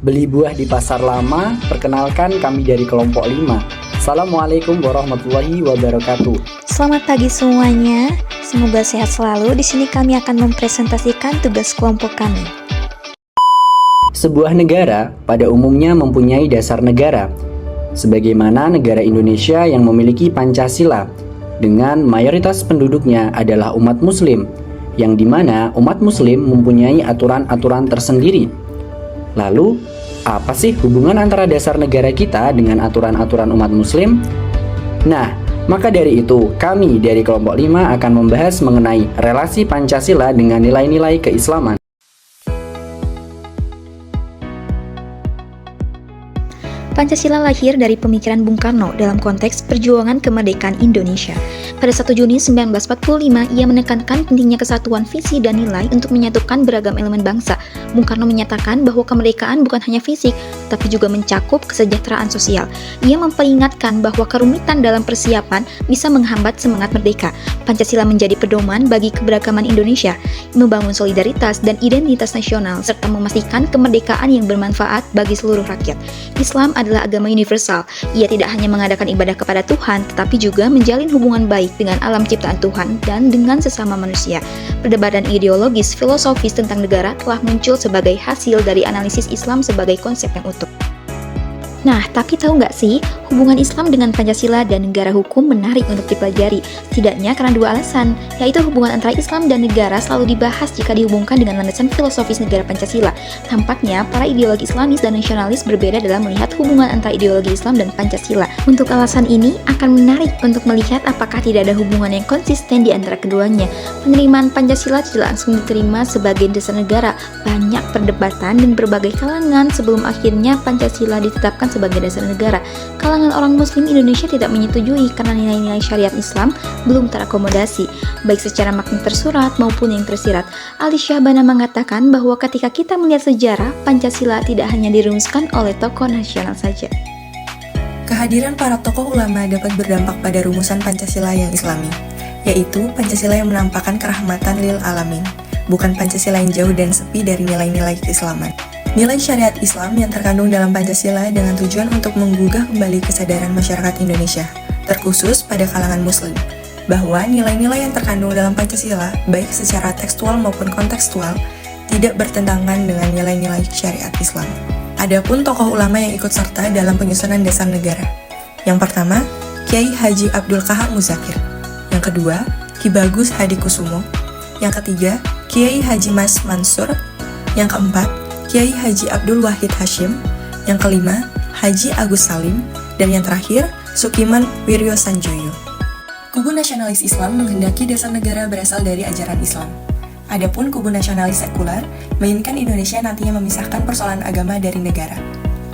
Beli buah di pasar lama, perkenalkan kami dari kelompok 5. Assalamualaikum warahmatullahi wabarakatuh. Selamat pagi semuanya. Semoga sehat selalu. Di sini kami akan mempresentasikan tugas kelompok kami. Sebuah negara pada umumnya mempunyai dasar negara, sebagaimana negara Indonesia yang memiliki Pancasila, dengan mayoritas penduduknya adalah umat muslim, yang dimana umat muslim mempunyai aturan-aturan tersendiri. Lalu, apa sih hubungan antara dasar negara kita dengan aturan-aturan umat muslim? Nah, maka dari itu, kami dari kelompok 5 akan membahas mengenai relasi Pancasila dengan nilai-nilai keislaman. Pancasila lahir dari pemikiran Bung Karno dalam konteks perjuangan kemerdekaan Indonesia. Pada 1 Juni 1945, ia menekankan pentingnya kesatuan visi dan nilai untuk menyatukan beragam elemen bangsa. Bung Karno menyatakan bahwa kemerdekaan bukan hanya fisik, tapi juga mencakup kesejahteraan sosial. Ia memperingatkan bahwa kerumitan dalam persiapan bisa menghambat semangat merdeka. Pancasila menjadi pedoman bagi keberagaman Indonesia, membangun solidaritas dan identitas nasional, serta memastikan kemerdekaan yang bermanfaat bagi seluruh rakyat. Islam adalah agama universal. Ia tidak hanya mengadakan ibadah kepada Tuhan, tetapi juga menjalin hubungan baik dengan alam ciptaan Tuhan dan dengan sesama manusia. Perdebatan ideologis filosofis tentang negara telah muncul sebagai hasil dari analisis Islam sebagai konsep yang utuh. Nah, tapi tahu nggak sih, hubungan Islam dengan Pancasila dan negara hukum menarik untuk dipelajari. Setidaknya karena dua alasan, yaitu hubungan antara Islam dan negara selalu dibahas jika dihubungkan dengan landasan filosofis negara Pancasila. Tampaknya, para ideologi Islamis dan nasionalis berbeda dalam melihat hubungan antara ideologi Islam dan Pancasila. Untuk alasan ini, akan menarik untuk melihat apakah tidak ada hubungan yang konsisten di antara keduanya. Penerimaan Pancasila tidak langsung diterima sebagai dasar negara. Banyak perdebatan dan berbagai kalangan sebelum akhirnya Pancasila ditetapkan sebagai dasar negara. Kalangan orang muslim Indonesia tidak menyetujui karena nilai-nilai syariat Islam belum terakomodasi, baik secara makna tersurat maupun yang tersirat. Ali Syahbana mengatakan bahwa ketika kita melihat sejarah, Pancasila tidak hanya dirumuskan oleh tokoh nasional saja. Kehadiran para tokoh ulama dapat berdampak pada rumusan Pancasila yang islami, yaitu Pancasila yang menampakkan kerahmatan lil alamin, bukan Pancasila yang jauh dan sepi dari nilai-nilai keislaman. Nilai syariat Islam yang terkandung dalam Pancasila dengan tujuan untuk menggugah kembali kesadaran masyarakat Indonesia, terkhusus pada kalangan muslim, bahwa nilai-nilai yang terkandung dalam Pancasila, baik secara tekstual maupun kontekstual, tidak bertentangan dengan nilai-nilai syariat Islam. Adapun tokoh ulama yang ikut serta dalam penyusunan dasar negara. Yang pertama, Kiai Haji Abdul Kahak Muzakir. Yang kedua, Ki Bagus Hadikusumo. Yang ketiga, Kiai Haji Mas Mansur. Yang keempat, Kiai Haji Abdul Wahid Hashim. Yang kelima, Haji Agus Salim. Dan yang terakhir, Sukiman Wiryo Sanjoyo. Kubu nasionalis Islam menghendaki dasar negara berasal dari ajaran Islam. Adapun kubu nasionalis sekular menginginkan Indonesia nantinya memisahkan persoalan agama dari negara,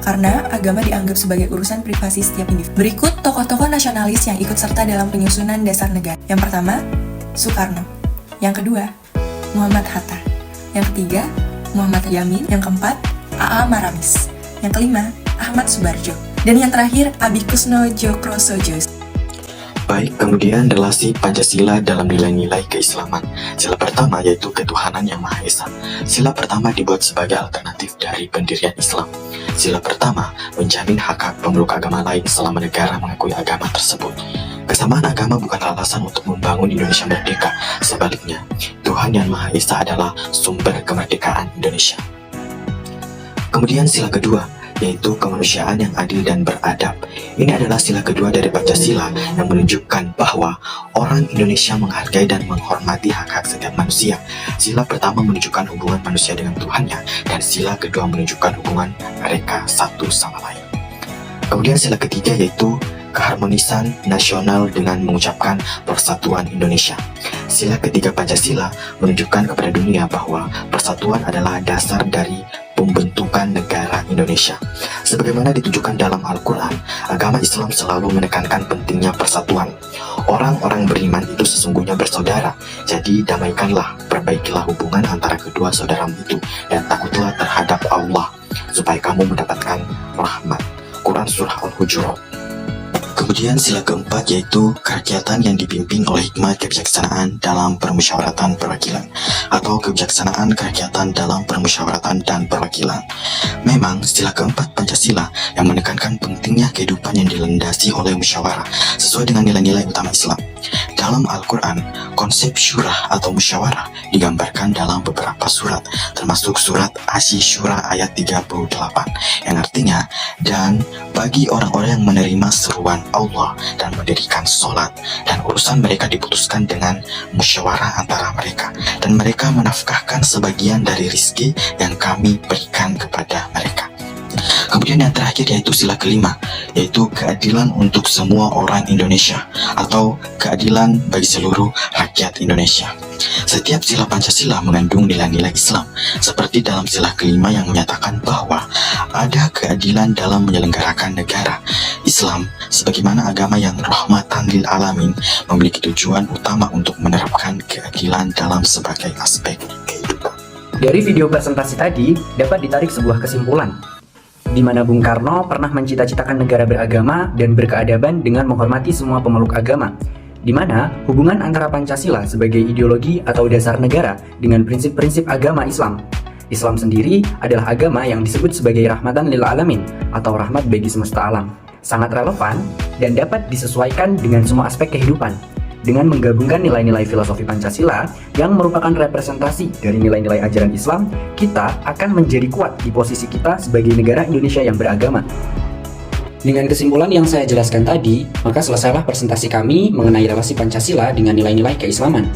karena agama dianggap sebagai urusan privasi setiap individu. Berikut tokoh-tokoh nasionalis yang ikut serta dalam penyusunan dasar negara. Yang pertama, Soekarno. Yang kedua, Muhammad Hatta. Yang ketiga, Muhammad Yamin. Yang keempat, A.A. Maramis. Yang kelima, Ahmad Subarjo. Dan yang terakhir, Abikusno Djokrosojo. Baik, kemudian relasi Pancasila dalam nilai-nilai keislaman. Sila pertama yaitu ketuhanan yang Maha Esa. Sila pertama dibuat sebagai alternatif dari pendirian Islam. Sila pertama menjamin hak-hak pemeluk agama lain selama negara mengakui agama tersebut. Kesamaan agama bukan alasan untuk membangun Indonesia merdeka. Sebaliknya, Tuhan yang Maha Esa adalah sumber kemerdekaan Indonesia. Kemudian sila kedua, yaitu kemanusiaan yang adil dan beradab. Ini adalah sila kedua dari Pancasila yang menunjukkan bahwa orang Indonesia menghargai dan menghormati hak-hak setiap manusia. Sila pertama menunjukkan hubungan manusia dengan Tuhannya, dan sila kedua menunjukkan hubungan mereka satu sama lain. Kemudian sila ketiga yaitu keharmonisan nasional dengan mengucapkan persatuan Indonesia. Sila ketiga Pancasila menunjukkan kepada dunia bahwa persatuan adalah dasar dari pembentukan negara Indonesia. Sebagaimana ditunjukkan dalam Al-Quran, agama Islam selalu menekankan pentingnya persatuan. Orang-orang beriman itu sesungguhnya bersaudara, jadi damaikanlah, perbaikilah hubungan antara kedua saudaramu itu, dan takutlah terhadap Allah, supaya kamu mendapatkan rahmat. Quran Surah Al-Hujurat. Kemudian sila keempat yaitu kerakyatan yang dipimpin oleh hikmat kebijaksanaan dalam permusyawaratan perwakilan atau kebijaksanaan kerakyatan dalam permusyawaratan dan perwakilan. Memang sila keempat Pancasila yang menekankan pentingnya kehidupan yang dilandasi oleh musyawarah sesuai dengan nilai-nilai utama Islam. Dalam Al-Quran, konsep syurah atau musyawarah digambarkan dalam beberapa surat, termasuk surat Asy-Syura ayat 38, yang artinya, dan bagi orang-orang yang menerima seruan Allah dan mendirikan sholat, dan urusan mereka diputuskan dengan musyawarah antara mereka, dan mereka menafkahkan sebagian dari rizki yang kami berikan kepada mereka. Kemudian yang terakhir yaitu sila kelima, yaitu keadilan untuk semua orang Indonesia atau keadilan bagi seluruh rakyat Indonesia. Setiap sila Pancasila mengandung nilai-nilai Islam, seperti dalam sila kelima yang menyatakan bahwa ada keadilan dalam menyelenggarakan negara. Islam, sebagaimana agama yang rahmatan lil alamin, memiliki tujuan utama untuk menerapkan keadilan dalam sebagai aspek kehidupan. Dari video presentasi tadi, dapat ditarik sebuah kesimpulan, di mana Bung Karno pernah mencita-citakan negara beragama dan berkeadaban dengan menghormati semua pemeluk agama, di mana hubungan antara Pancasila sebagai ideologi atau dasar negara dengan prinsip-prinsip agama Islam. Islam sendiri adalah agama yang disebut sebagai rahmatan lil alamin atau rahmat bagi semesta alam. Sangat relevan dan dapat disesuaikan dengan semua aspek kehidupan. Dengan menggabungkan nilai-nilai filosofi Pancasila yang merupakan representasi dari nilai-nilai ajaran Islam, kita akan menjadi kuat di posisi kita sebagai negara Indonesia yang beragama. Dengan kesimpulan yang saya jelaskan tadi, maka selesailah presentasi kami mengenai relasi Pancasila dengan nilai-nilai keislaman.